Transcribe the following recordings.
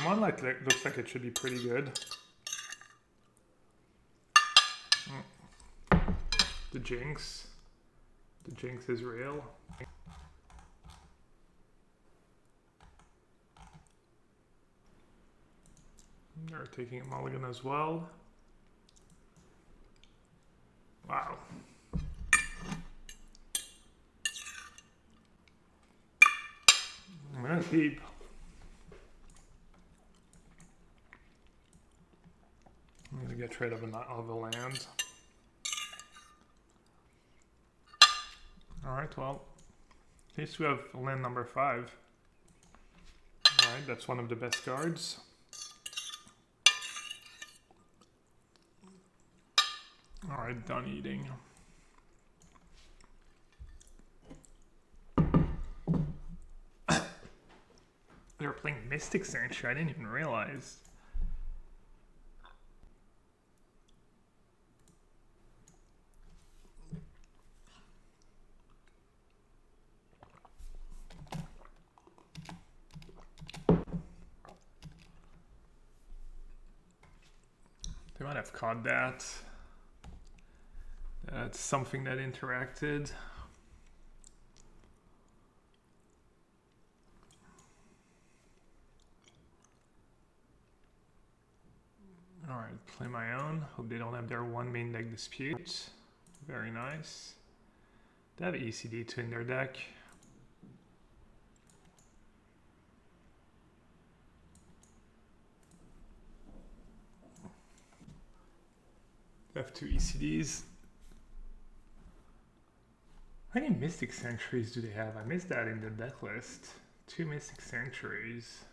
one looks like it should be pretty good. The Jinx. The Jinx is real. They're taking a mulligan as well. Wow. I'm gonna keep. I'm gonna get rid of a land. Alright, well, at least we have land number 5. Alright, that's one of the best cards. Alright, done eating. They were playing Mystic Sanctuary, I didn't even realize. They might have caught that. That's something that interacted. Alright, play my own. Hope they don't have their one main deck dispute. Very nice. They have ECD2 in their deck. They have 2 ECDs. How many Mystic Sanctuaries do they have? I missed that in the deck list. 2 Mystic Sanctuaries.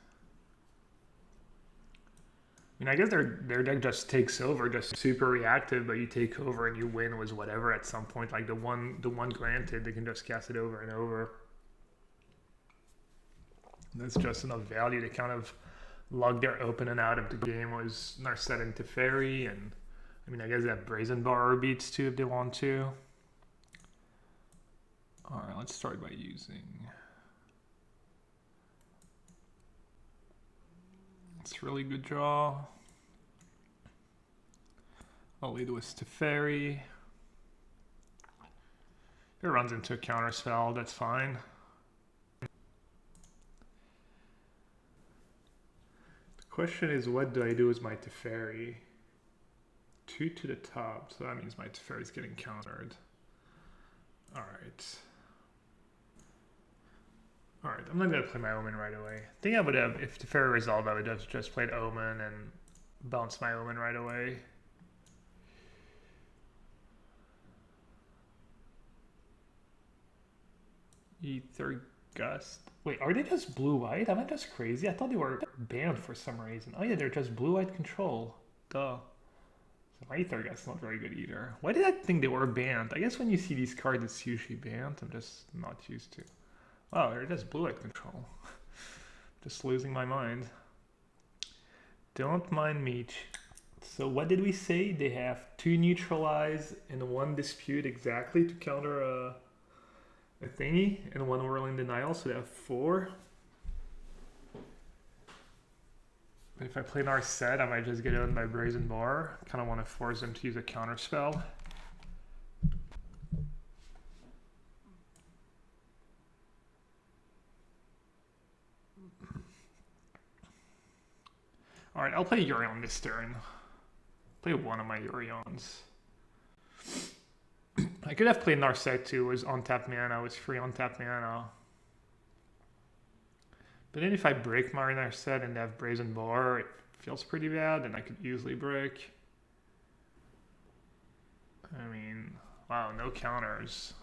I mean, I guess their deck just takes over, just super reactive, but you take over and you win with whatever at some point. Like the one granted, they can just cast it over and over. And that's just enough value to kind of lug their open and out of the game with Nassif and Teferi, and I mean, I guess they have Brazen Bar beats too if they want to. Alright, let's start by using... It's a really good draw. I'll lead with Teferi. If it runs into a counter spell, that's fine. The question is, what do I do with my Teferi? 2 to the top, so that means my Teferi is getting countered. Alright. Alright, I'm not going to play my Omen right away. I think I would have, if Teferi resolved, I would have just played Omen and bounced my Omen right away. Ether Gust. Wait, are they just blue-white? Am I just crazy? I thought they were banned for some reason. Oh yeah, they're just blue-white control. Duh. So my Ether Gust is not very good either. Why did I think they were banned? I guess when you see these cards, it's usually banned. I'm just not used to. Wow, they're just blue-white control. Just losing my mind. Don't mind me. So what did we say? They have 2 neutralize and 1 dispute exactly to counter a thingy, and 1 whirling denial, so they have 4. But if I play Nassif, I might just get owned by Brazen Bar. Kind of want to force them to use a counter spell. Alright, I'll play Yorion this turn. Play one of my Yorions. I could have played Nassif too, was on tap mana, was free on tap mana. But then if I break my Nassif and have Brazen Bar, it feels pretty bad, and I could easily break. I mean, wow, no counters.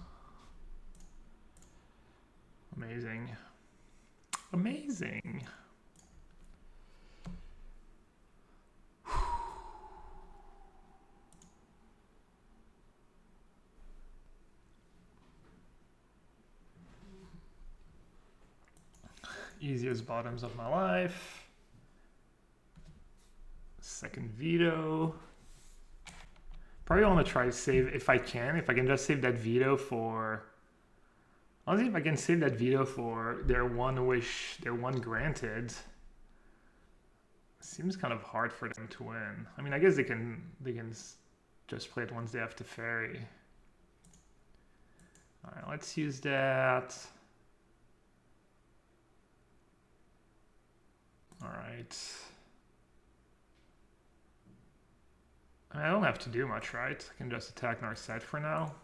Amazing. Amazing. Easiest bottoms of my life. Second veto. Probably want to try to save if I can just save that veto for... Honestly, if I can save that veto for their one wish, their one granted. Seems kind of hard for them to win. I mean, I guess they can just play it once they have to ferry. All right, let's use that. All right. I don't have to do much, right? I can just attack Nassif for now.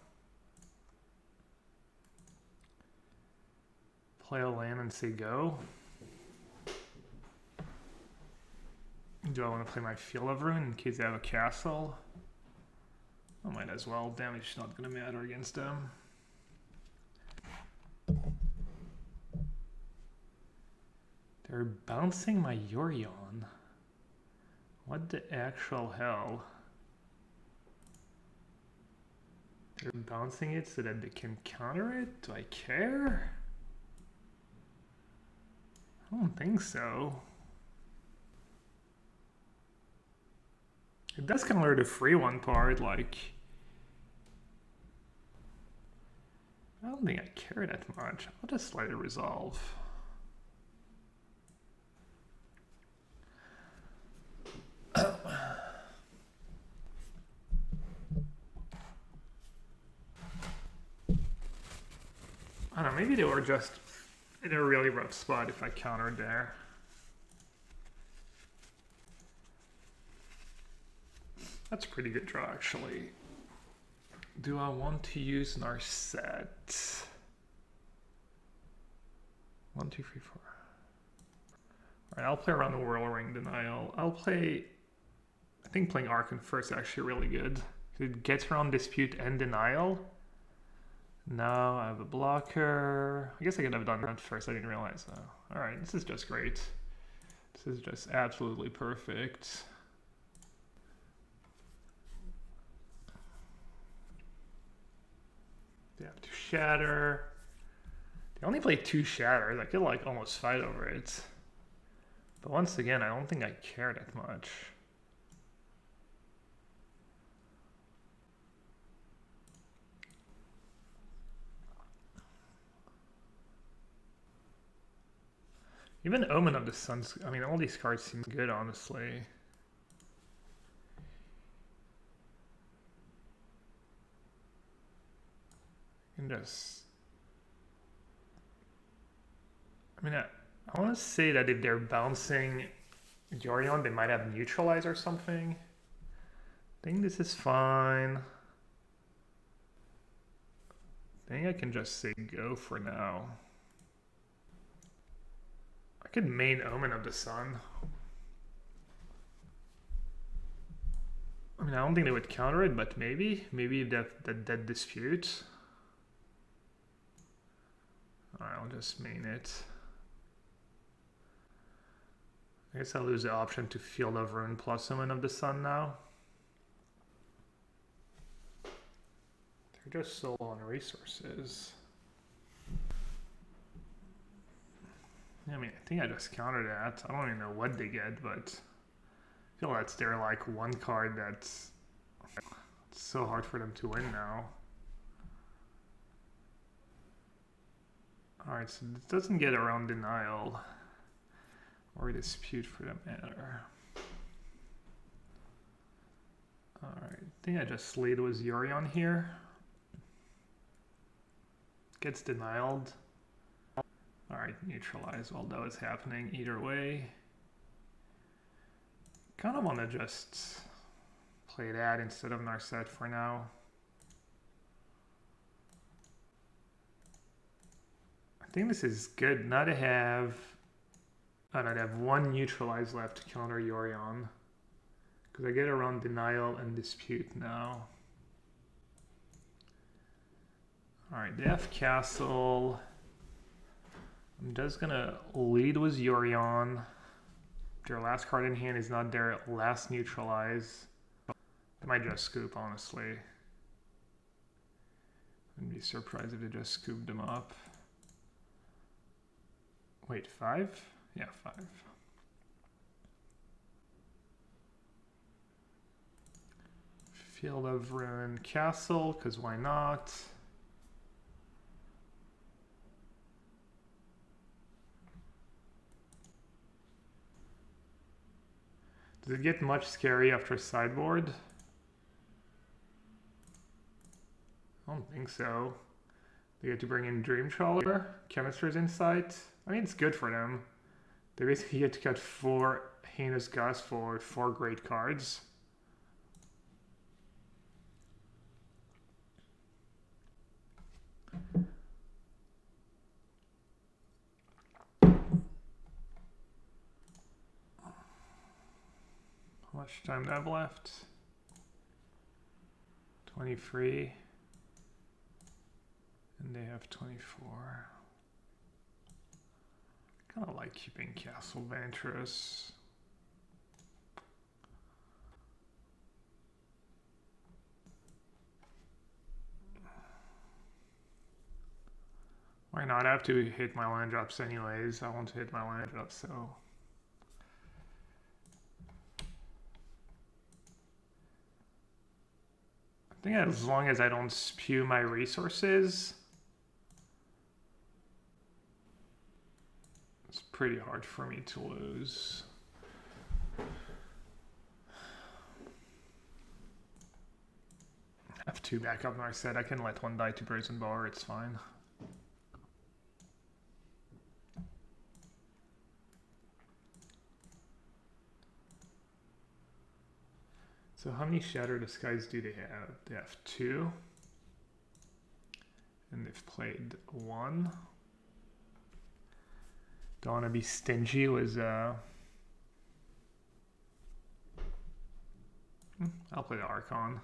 Play a land and say go. Do I want to play my Field of Ruin in case they have a castle? I might as well. Damage is not going to matter against them. They're bouncing my Yorion. What the actual hell? They're bouncing it so that they can counter it? Do I care? I don't think so. It does counter the free one part, like... I don't think I care that much. I'll just let it resolve. I don't know, maybe they were just in a really rough spot if I countered there. That's a pretty good draw, actually. Do I want to use Nassif? 1, 2, 3, 4. Alright, I'll play around the Whirlring Denial. I'll play... I think playing Archon first is actually really good. It gets around Dispute and Denial. Now I have a blocker. I guess I could have done that first, I didn't realize that. Alright, this is just great. This is just absolutely perfect. They have to shatter. They only play 2 shatters. I could like almost fight over it. But once again, I don't think I care that much. Even Omen of the Sun's, I mean, all these cards seem good, honestly. And just... I mean, I want to say that if they're bouncing Yorion, they might have Neutralize or something. I think this is fine. I think I can just say go for now. I could main Omen of the Sun. I mean, I don't think they would counter it, but maybe that dispute. Alright, I'll just main it. I guess I'll lose the option to Field of Ruin plus Omen of the Sun now. They're just so low on resources. I mean, I think I just countered that. I don't even know what they get, but I feel that's their like one card that's so hard for them to win now. Alright, so this doesn't get around Denial or Dispute for that matter. Alright, I think I just lead with Yorion here. Gets denialed. Alright, neutralize while that was happening either way. Kind of want to just play that instead of Nassif for now. I think this is good. Now to have... and I'd have 1 neutralize left to counter Yorion. Because I get around Denial and Dispute now. Alright, they have Castle. I'm just gonna lead with Yorion. Their last card in hand is not their last neutralize. They might just scoop, honestly. I'd be surprised if they just scooped them up. Wait, 5? Yeah, 5. Field of Ruin Castle, because why not? Does it get much scary after sideboard? I don't think so. They get to bring in Dream Trawler, Chemist's Insight. I mean, it's good for them. They basically get to cut 4 Heinous Gust for 4 great cards. How much time do I have left? 23. And they have 24. Kind of like keeping Castle Ventress. Why not? I have to hit my land drops anyways. I want to hit my land drops, so. I think as long as I don't spew my resources, it's pretty hard for me to lose. I have 2 backup Narset. I can let 1 die to Brazen Bar, it's fine. So how many Shatter the Skies do they have? They have 2. And they've played 1. Don't want to be stingy with... I'll play the Archon.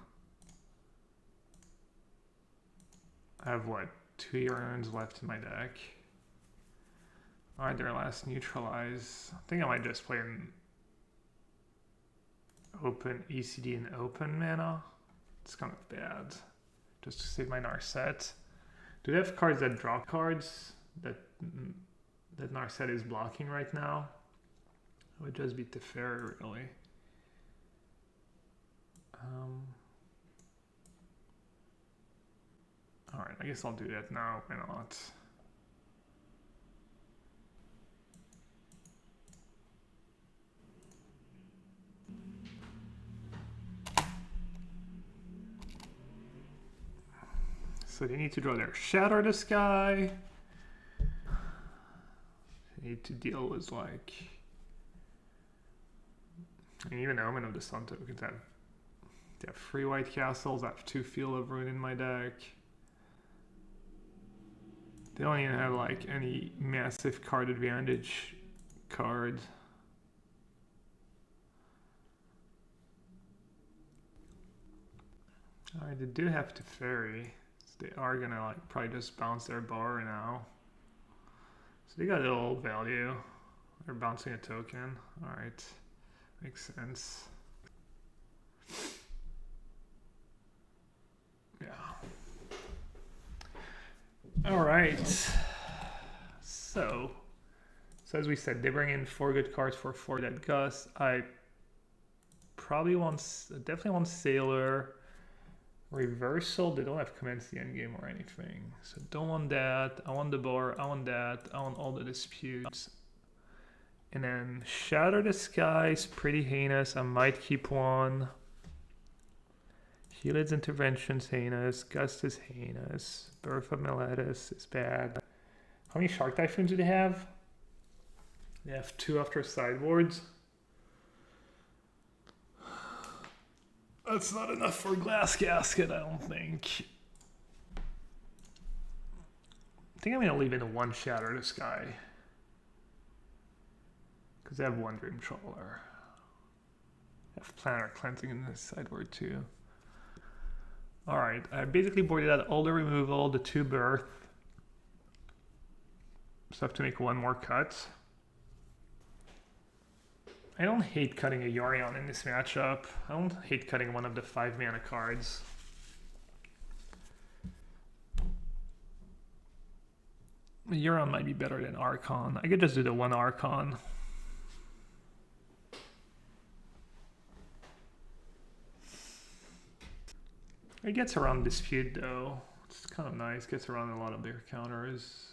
I have, what, 2 Urns left in my deck. Alright, their last Neutralize. I think I might just play an open ECD and open mana. It's kind of bad. Just to save my Narset. Do they have cards that draw cards that Narset is blocking right now? It would just be Teferi, really. Alright, I guess I'll do that now. Why not? So they need to draw their Shatter the Sky. They need to deal with, like, and even Omen of the Sun tokens. They have 3 white castles. I have 2 Field of Ruin in my deck. They don't even have, like, any massive card advantage card. Alright, they do have Teferi. So they are gonna, like, probably just bounce their bar now. So they got a little value. They're bouncing a token. Alright. Makes sense. Yeah. Alright. So as we said, they bring in 4 good cards for 4 dead Gus. I definitely want Sailor. Reversal, they don't have commence the endgame or anything. So don't want that. I want the bar, I want that. I want all the disputes. And then Shatter the Skies, pretty heinous. I might keep 1. Healed's Intervention's heinous. Gust is heinous. Birth of Meletis is bad. How many Shark Typhoons do they have? They have 2 after sideboards. That's not enough for Glass Casket, I don't think. I think I'm going to leave in 1 Shatter the Sky. Because I have 1 Dream Trawler. I have Planar Cleansing in this sideboard too. Alright, I basically boarded out all the removal, the 2 birth. So I have to make 1 more cut. I don't hate cutting a Yorion in this matchup. I don't hate cutting one of the 5 mana cards. Yorion might be better than Archon. I could just do the 1 Archon. It gets around Dispute though. It's kind of nice. Gets around a lot of their counters.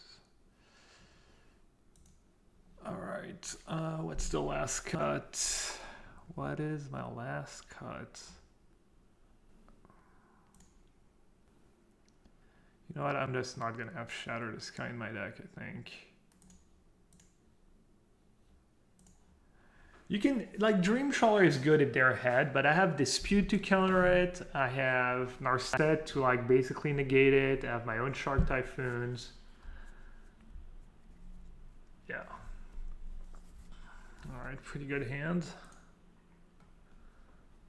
Alright, what's the last cut? What is my last cut? You know what? I'm just not gonna have Shatter the Sky in my deck, I think. You can, like, Dream Trawler is good if they're ahead, but I have Dispute to counter it. I have Narset to, like, basically negate it. I have my own Shark Typhoons. Yeah. Alright, pretty good hand.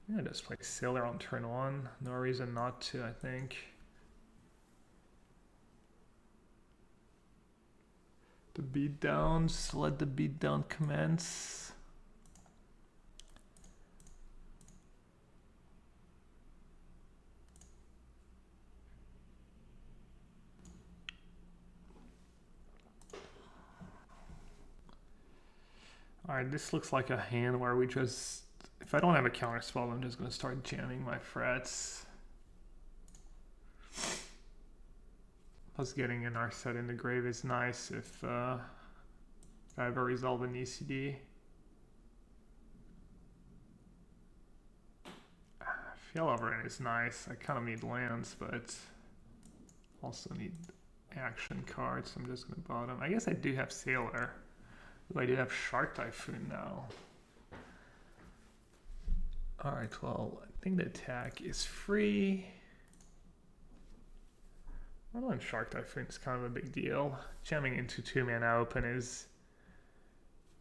Yeah, just play Sailor on turn 1. No reason not to, I think. The beatdown, just let the beatdown commence. Alright, this looks like a hand where we just... If I don't have a counter spell, I'm just going to start jamming my frets. Plus getting an Narset in the grave is nice if I ever resolve an ECD. Failover is nice. I kind of need lands, but also need action cards. So I'm just going to bottom. I guess I do have Sailor. I do have Shark Typhoon now. Alright, well, I think the attack is free. Well, and Shark Typhoon is kind of a big deal. Jamming into 2-mana open is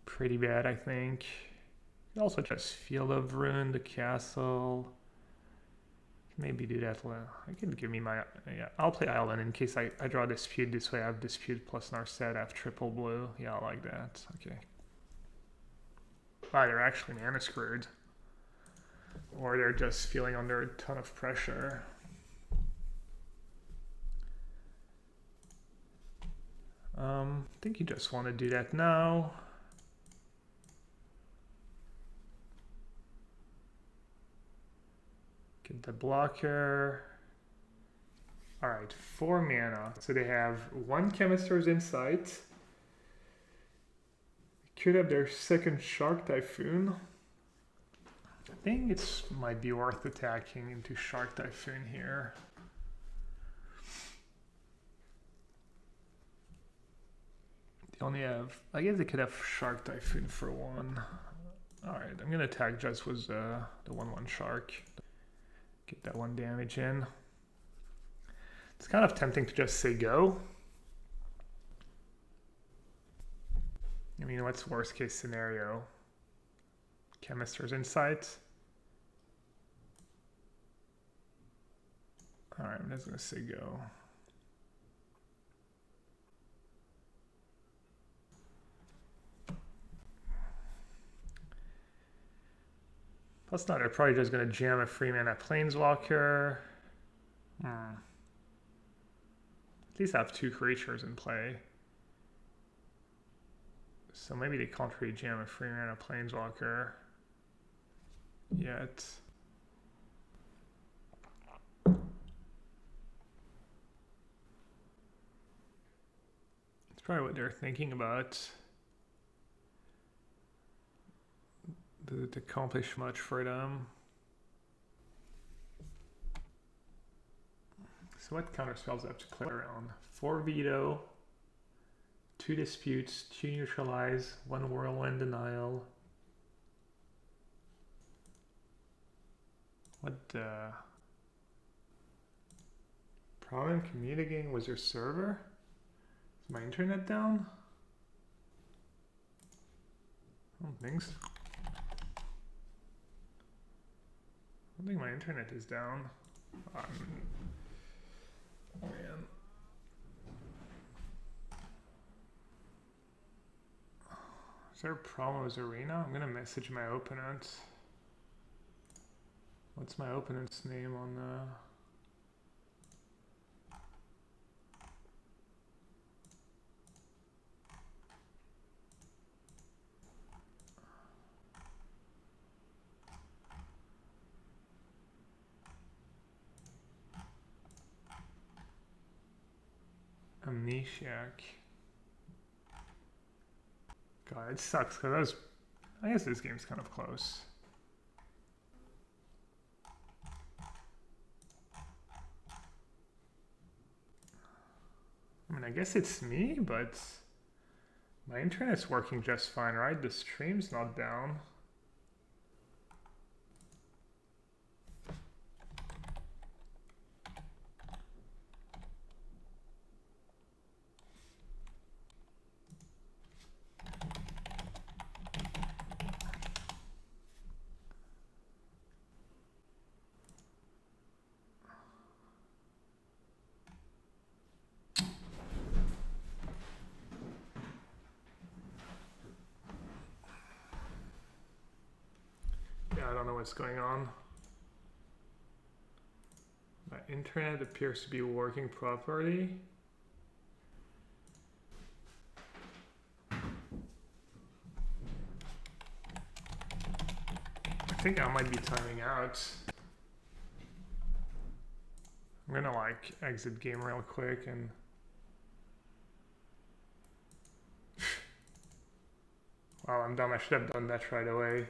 pretty bad, I think. You can also just Field of Ruin, the castle. Maybe do that. I can give me my... Yeah, I'll play Island in case I draw Dispute. This way I have Dispute plus Narset. I have triple blue. Yeah, I like that. Okay. Wow, they're actually mana screwed. Or they're just feeling under a ton of pressure. I think you just want to do that now. Get the blocker. Alright, 4 mana. So they have 1 Chemist's Insight. They could have their second Shark Typhoon. I think it might be worth attacking into Shark Typhoon here. They only have... I guess they could have Shark Typhoon for 1. Alright, I'm going to attack just with the 1/1 Shark. Get that 1 damage in. It's kind of tempting to just say go. I mean, what's worst case scenario? Chemist's Insight. Alright, I'm just going to say go. Plus not, they're probably just going to jam a free mana Planeswalker. At least have 2 creatures in play. So maybe they can't really jam a free mana Planeswalker yet. It's probably what they're thinking about. Does it accomplish much for them? So what counter spells I have to play around? 4 Veto, 2 Disputes, 2 Neutralize, 1 Whirlwind Denial. What problem communicating with your server? Is my internet down? I don't think so. I don't think my internet is down. Oh, man. Is there a problem with Arena? I'm gonna message my opponent. What's my opponent's name on Amnesiac? God, it sucks because I guess this game's kind of close. mean, I guess it's me, but my internet's working just fine, right? The stream's not down. I don't know what's going on. My internet appears to be working properly. I think I might be timing out. I'm gonna like exit game real quick and wow, I'm dumb. I should have done that right away.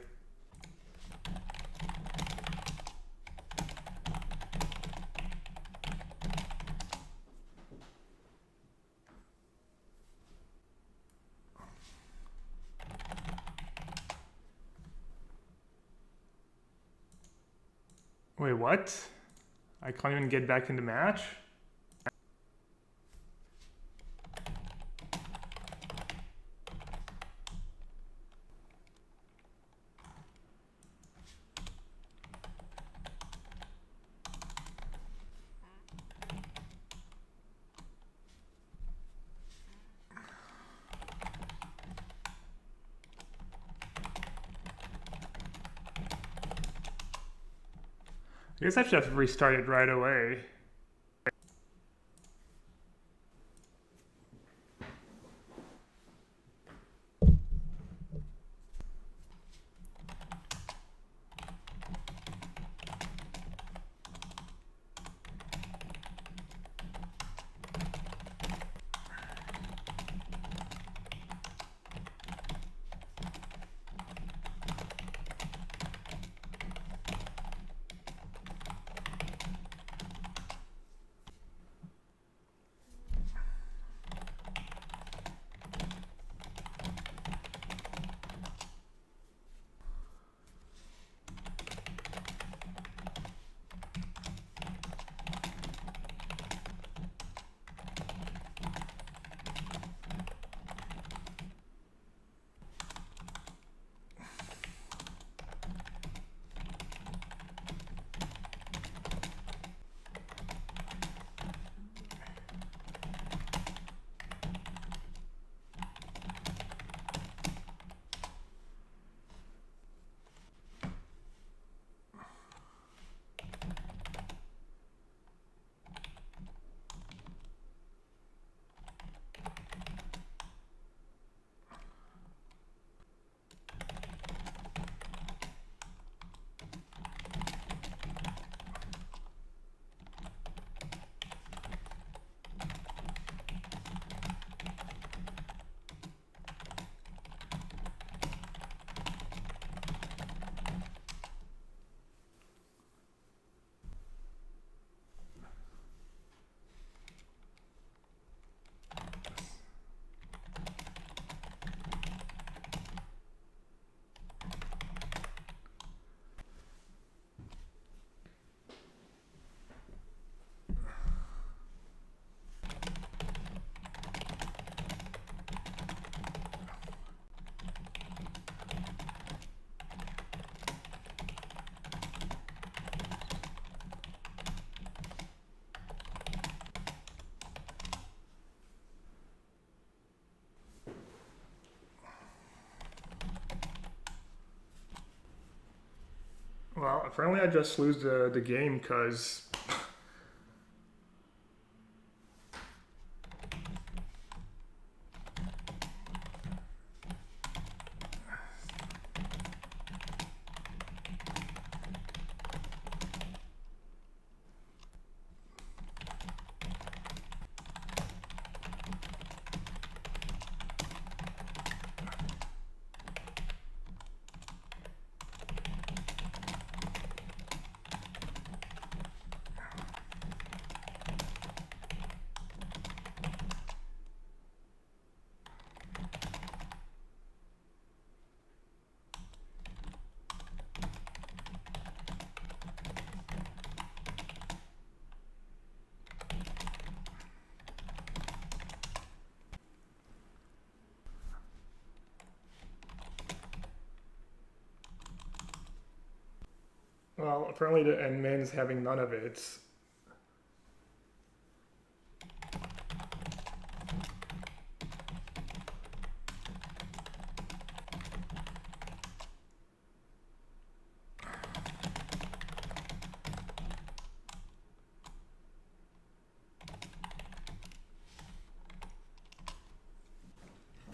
Wait, what? I can't even get back in the match? I guess I should have restarted right away. Well, apparently I just lose the game because Well, apparently the N-Man's having none of it.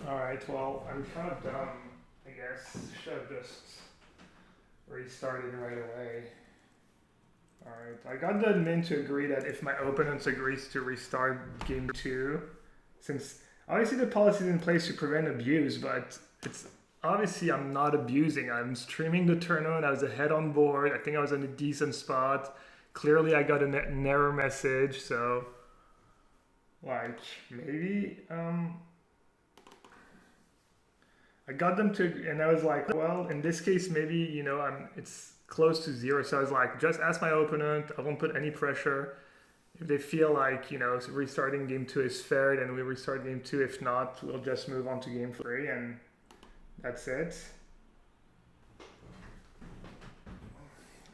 Alright, well, I'm kind of dumb, I guess. Should have just restarted right away. Alright, I got the admin to agree that if my opponent agrees to restart game 2, since obviously the policy is in place to prevent abuse, but it's obviously I'm not abusing. I'm streaming the tournament, I was ahead on board, I think I was in a decent spot. Clearly I got an error message, so like maybe I got them to, and I was like, well, in this case, maybe, you know, it's close to 0. So I was like, just ask my opponent. I won't put any pressure. If they feel like, you know, restarting game 2 is fair, then we restart game 2. If not, we'll just move on to game 3, and that's it.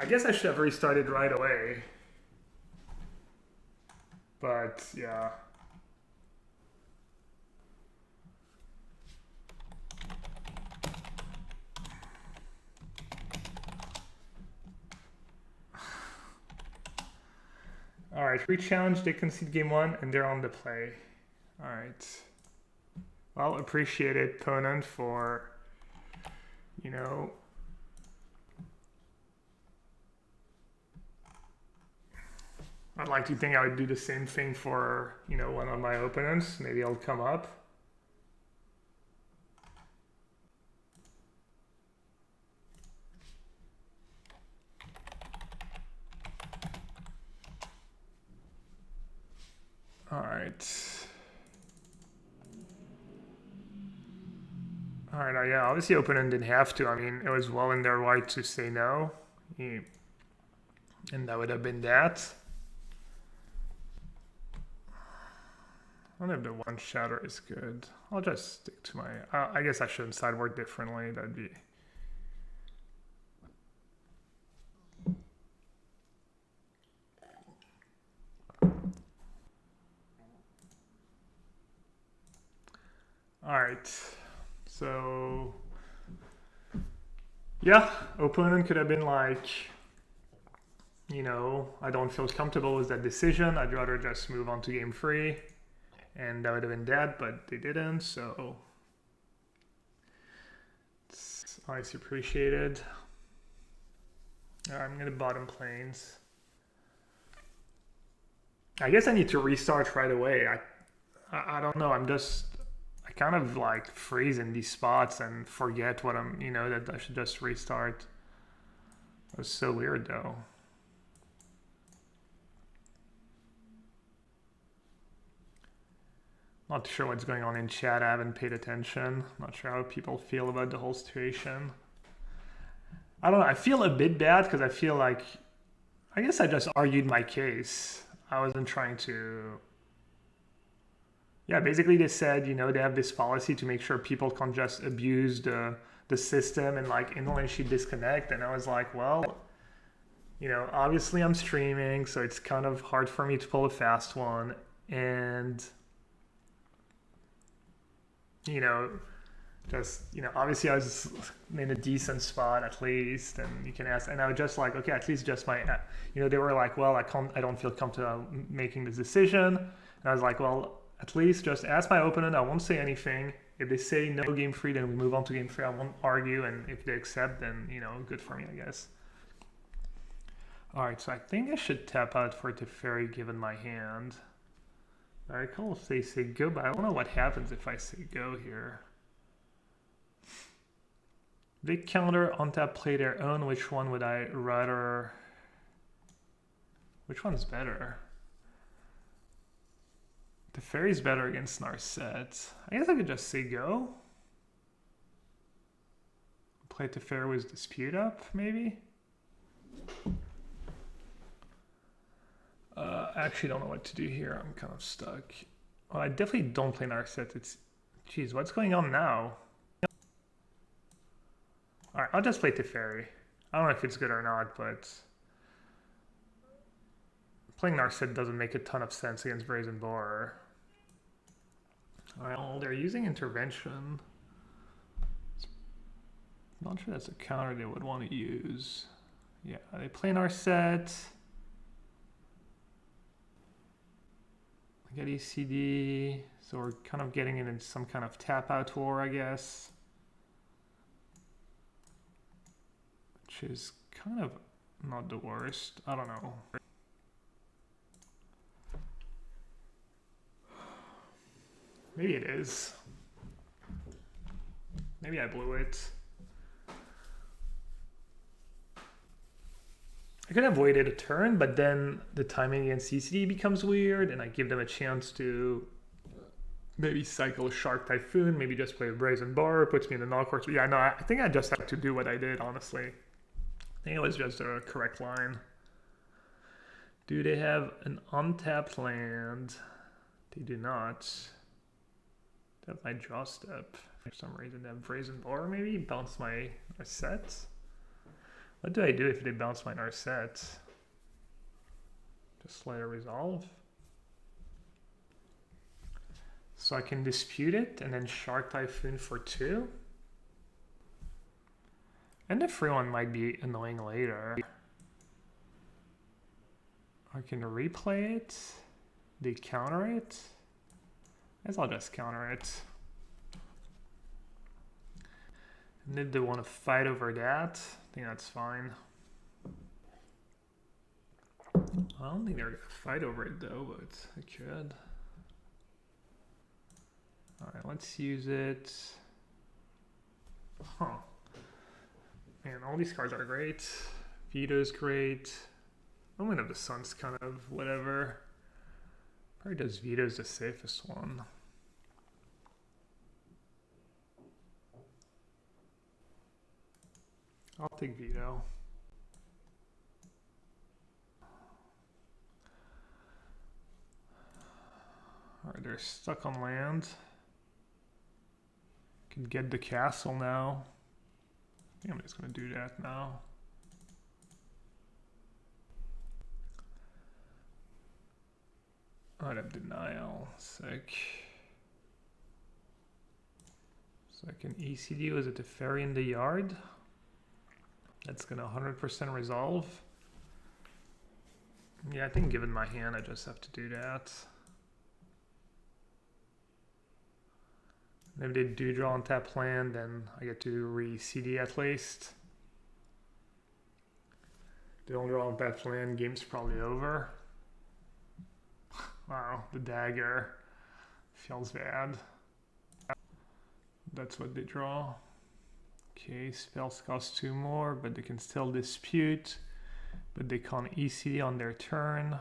I guess I should have restarted right away. But, yeah. Alright, re-challenge, they concede game 1, and they're on the play. Alright. Well, appreciate it, opponent, for, you know... I'd like to think I would do the same thing for, you know, one of my opponents. Maybe I'll come up. Alright. Alright, yeah, obviously opponent didn't have to. I mean, it was well in their right to say no. And that would have been that. I don't know if the one shatter is good. I'll just stick to my... I guess I shouldn't sideboard differently. That'd be... Alright. So... Yeah, opponent could have been like... You know, I don't feel comfortable with that decision. I'd rather just move on to game 3. And that would have been that, but they didn't, so it's always appreciated. I'm gonna bottom planes. I guess I need to restart right away. I don't know, I kind of like freeze in these spots and forget what I'm, you know, that I should just restart. It was so weird though. Not sure what's going on in chat. I haven't paid attention. Not sure how people feel about the whole situation. I don't know. I feel a bit bad because I feel like, I guess I just argued my case. I wasn't trying to... Yeah, basically they said, you know, they have this policy to make sure people can't just abuse the system and like intellectually disconnect. And I was like, well, you know, obviously I'm streaming, so it's kind of hard for me to pull a fast one. And... you know, just, you know, obviously I was in a decent spot at least, and you can ask, and I was just like, okay, at least just my, you know, they were like, well, I don't feel comfortable making this decision, and I was like, well, at least just ask my opponent, I won't say anything. If they say no game 3, then we move on to game 3, I won't argue, and if they accept, then, you know, good for me, I guess. Alright, so I think I should tap out for Teferi given my hand. Very cool if they say go, but I don't know what happens if I say go here. They counter, untap, play their own. Which one would I rather... Which one's better? The fairy's better against Narset. I guess I could just say go. Play Teferi with Dispute up, maybe? I actually don't know what to do here. I'm kind of stuck. Well, I definitely don't play Narset. It's... Jeez, what's going on now? Alright, I'll just play Teferi. I don't know if it's good or not, but playing Narset doesn't make a ton of sense against Brazen Boar. Alright, well, they're using Intervention. Not sure that's a counter they would want to use. Yeah, they play Narset. Get ECD, so we're kind of getting it in some kind of tap out war, I guess. Which is kind of not the worst. I don't know. Maybe it is. Maybe I blew it. I could have waited a turn, but then the timing against CCD becomes weird, and I give them a chance to maybe cycle Shark Typhoon, maybe just play a Brazen Bar, puts me in the null course. But yeah, no, I think I just had to do what I did, honestly. I think it was just a correct line. Do they have an untapped land? They do not. They have my draw step. For some reason, they have Brazen Bar, maybe? Bounce my set? What do I do if they bounce my Narset? Just let it resolve. So I can dispute it and then Shark Typhoon for 2. And the free one might be annoying later. I can replay it. They counter it. I guess I'll just counter it. And if they want to fight over that, I think that's fine. I don't think they're going to fight over it though, but I could. Alright, let's use it. Huh. Man, all these cards are great. Veto's great. Moment of the Sun's kind of whatever. Probably does Veto's the safest one. I'll take Veto. Alright, they're stuck on land. Can get the castle now. I think I'm just going to do that now. Out of denial. Sick. So I can ECD. Was it the Fairy in the Yard? That's going to 100% resolve. Yeah, I think given my hand, I just have to do that. And if they do draw on tap land, then I get to re-CD at least. If they don't draw on tap land, game's probably over. Wow, the dagger feels bad. That's what they draw. Okay, spells cost 2 more, but they can still dispute. But they can't ECD on their turn.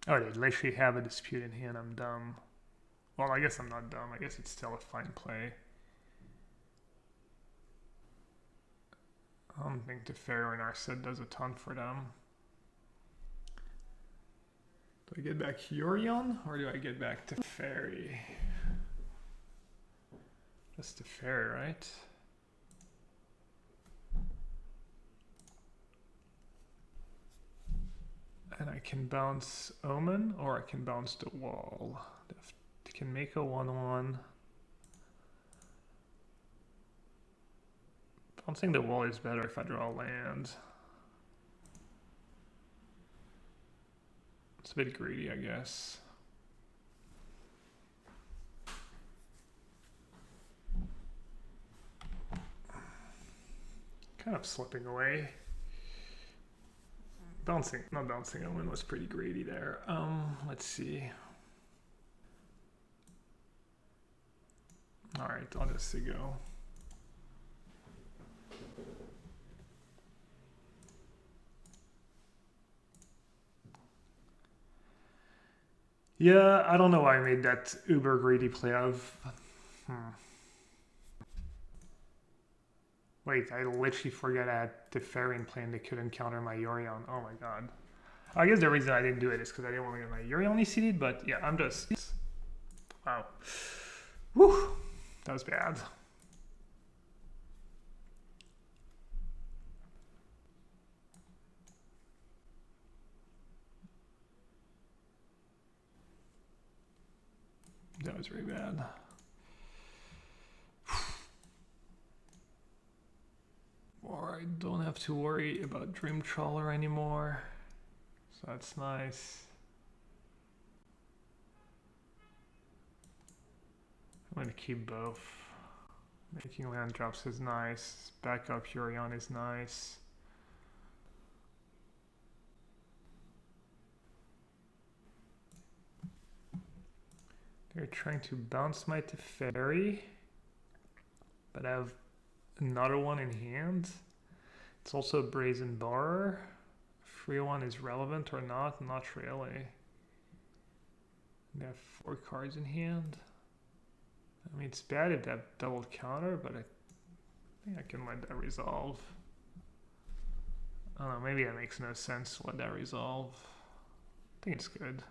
Oh, they literally have a dispute in hand. I'm dumb. Well, I guess I'm not dumb. I guess it's still a fine play. I don't think the Pharaoh in our set does a ton for them. Do I get back Yorion or do I get back to Fairy? Just to Fairy, right? And I can bounce Omen or I can bounce the wall. They can make a 1/1. Bouncing the wall is better if I draw land. It's a bit greedy, I guess. Kind of slipping away. Not bouncing Omen was pretty greedy there. Let's see. All right, I'll just say go. Yeah, I don't know why I made that uber greedy play of. Wait, I literally forgot I had the Fairy plan. They couldn't counter my Yorion. Oh my god. I guess the reason I didn't do it is because I didn't want to get my Yorion ECD'd, but yeah, I'm just... Wow. Woo! That was bad. That was really bad. Or I don't have to worry about Dream Trawler anymore. So that's nice. I'm gonna keep both. Making land drops is nice. Backup Yorion is nice. They're trying to bounce my Teferi, but I have another one in hand. It's also a Brazen Bar. Free one is relevant or not? Not really. They have 4 cards in hand. I mean, it's bad if they have double counter, but I think I can let that resolve. I don't know, maybe that makes no sense to let that resolve. I think it's good.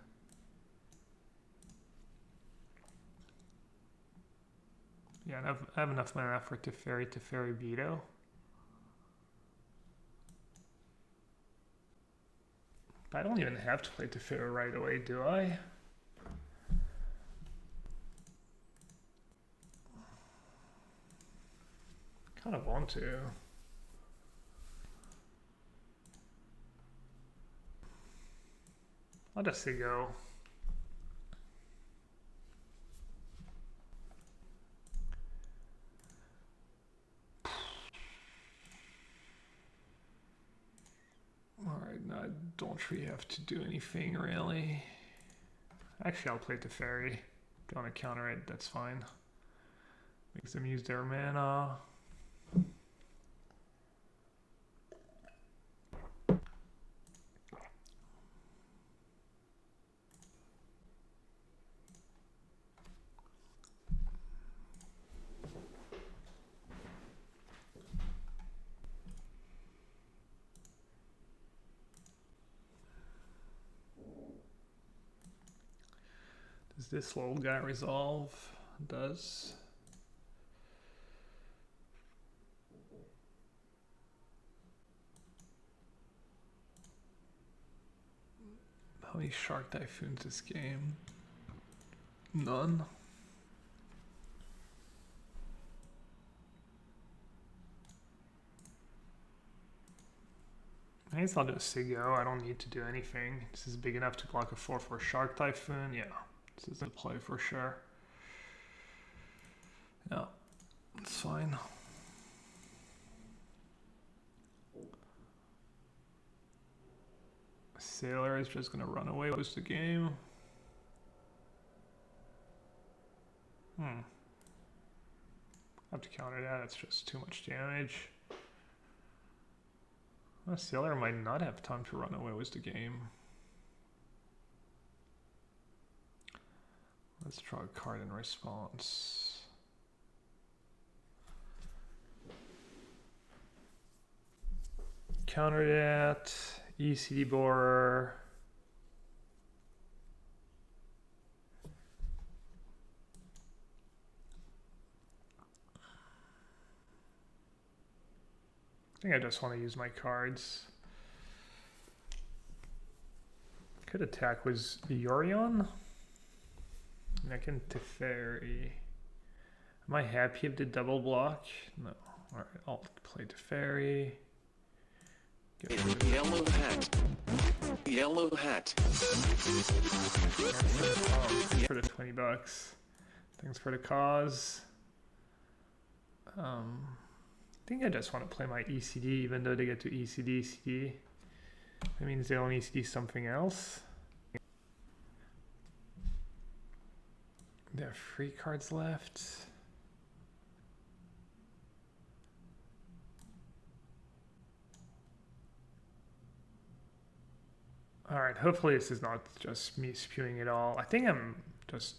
Yeah, I have enough mana for Teferi Beetle. But I don't even have to play Teferi right away, do I? Kind of want to. I'll just say go. Alright, now I don't really have to do anything really. Actually, I'll play Teferi. If you want to counter it, that's fine. Makes them use their mana. Does this little guy resolve? It does. How many Shark Typhoons this game? None. I guess I'll just say go. I don't need to do anything. This is big enough to block a 4/4 Shark Typhoon. Yeah, this is a play for sure. Yeah, it's fine. Sailor is just gonna run away with the game. I have to counter that. It's just too much damage. Well, Sailor might not have time to run away with the game. Let's draw a card in response. Counter that. ECD borer. I think I just want to use my cards. Could attack with Yorion. And I can Teferi. Am I happy if the double block? No. Alright, I'll play Teferi. Yellow hat. Yellow hat. For the $20. Thanks for the cause. I think I just want to play my ECD, even though they get to ECD. That means they only ECD something else. There are 3 cards left. Alright, hopefully this is not just me spewing it all. I think I'm just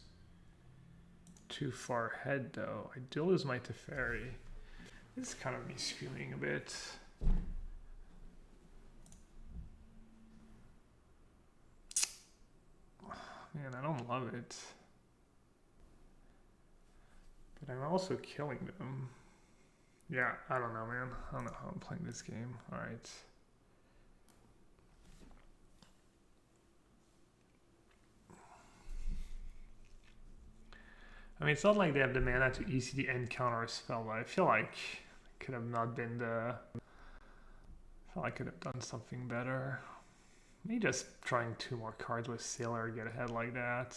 too far ahead though. I do lose my Teferi. This is kind of me spewing a bit. Man, I don't love it. But But I'm also killing them. Yeah, I don't know, man. I don't know how I'm playing this game. Alright. I mean, it's not like they have the mana to ECD and counter a spell, but I feel like it could have not been the... I feel like I could have done something better. Maybe just trying 2 more cards with Sailor, get ahead like that.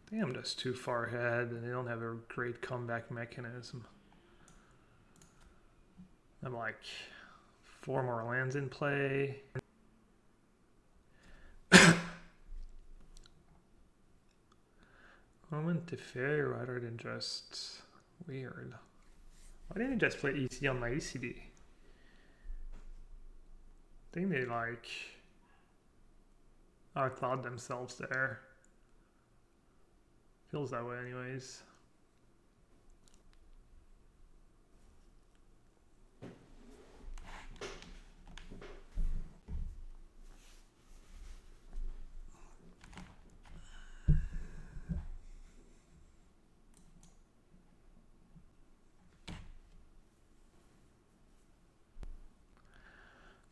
I think I'm just too far ahead and they don't have a great comeback mechanism. I'm like 4 more lands in play. Moment to failure rather than just weird. Why didn't they just play ECD on my ECD? I think they like outthought themselves there. Feels that way anyways.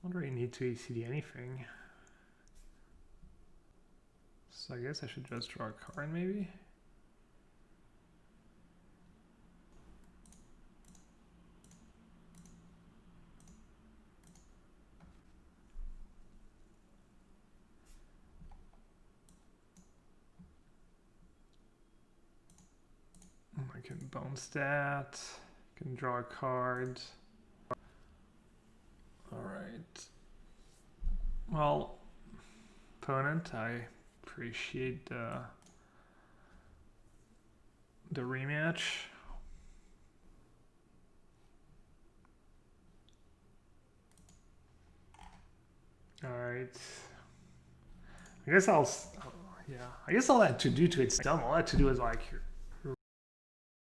I don't really need to ECD anything. So I guess I should just draw a card maybe? I can bounce that. I can draw a card. Alright. Well, opponent, I appreciate the rematch. Alright. I guess I guess all that to do to its dumb. All that to do is like